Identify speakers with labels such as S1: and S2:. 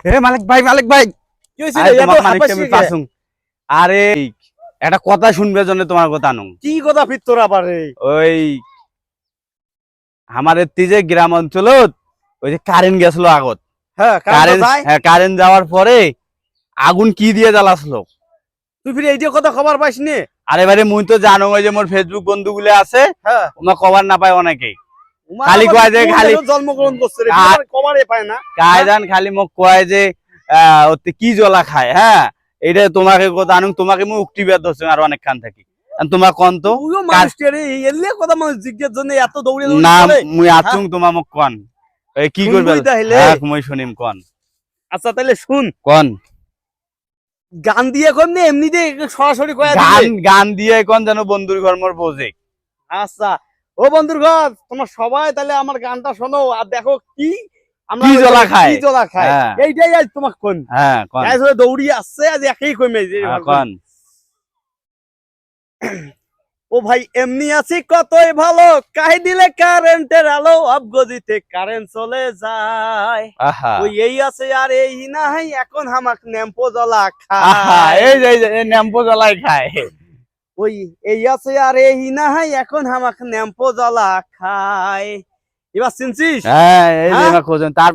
S1: মালিক ভাই
S2: কি হইছে রে? এত হাসপাস কি?
S1: আরে একটা কথা শুনবে জন্য তোমার কথা আনুম।
S2: কি কথা ফিরতোর আবার রে?
S1: ওই আমাদের যে গ্রাম অঞ্চলত ওই যে কারেন্ট গেছিল আগত।
S2: হ্যাঁ, কারেন্ট যায়।
S1: কারেন্ট যাওয়ার পরে আগুন কি দিয়ে জ্বালাছিল?
S2: তুই ফিরে এইটা কথা খবর পাইস নি?
S1: আরে বারে মুই তো জানো ওই যে মোর ফেসবুক বন্ধুগুলো আছে,
S2: হ্যাঁ,
S1: ওমা খবর না পায় অনেকেই।
S2: উমা
S1: খালি
S2: আবার
S1: কয় যে
S2: কোন
S1: খালি
S2: দেশে জন্মগ্রহণ করছে রে? খবরে পায় না।
S1: কায়দান খালি মোক কয় যে ওতে কি জ্বলা খায়। হ্যাঁ, এটা তোমাকে কথা আনুম, তোমাকে মুই উক্তি বেদ ধরছি আর অনেকখান থাকি। তোমার কোন তো
S2: তুইও মানুষটা রে, এলে কথা মানুষ জিজ্ঞেস জন্য এত দৌড়ে দৌড়ে
S1: না
S2: চলে।
S1: মুই আতুম তোমা মোক কোন এই কি করবে?
S2: শুনবই তাহলে।
S1: হ্যাঁ মুই শুনিম কোন
S2: আচ্ছা তাহলে শুন,
S1: কোন
S2: গান দিয়ে কোন নে এমনিতে সরাসরি কয়া
S1: গান
S2: দিলে।
S1: গান দিয়ে কোন যেন বন্ধুর ঘর মোর বোঝে।
S2: আচ্ছা, ও বন্ধুর ঘর তোমরা সবাই তাহলে আমার গানটা শোনো আর দেখো কি আমরা
S1: কি জ্বলা খায়।
S2: কি জ্বলা খায়।
S1: হ্যাঁ।
S2: এইটাই আজ তোমাকে কোন
S1: হ্যাঁ কোন
S2: গাইস হয়ে দৌড়ি আসছে আজ একই কমে যে
S1: কোন
S2: ও ভাই এমনি আছি কতই ভালো কাহি দিলে কারেন্টের আলো আবগজিতে কারেন্ট চলে যায়।
S1: আহা
S2: ওই এই আছে আর এই নাই এখন হামাক নেম্পো জ্বলা
S1: আহা
S2: খায়।
S1: এই যে নেম্পো জ্বলাই খায়।
S2: ওই এই আছে আর এই নাই এখন হামাক নেম্পো জ্বলা খায়। এবার চিনছিস?
S1: হ্যাঁ এই যে
S2: হ্যাঁ?
S1: খোঁজেন তার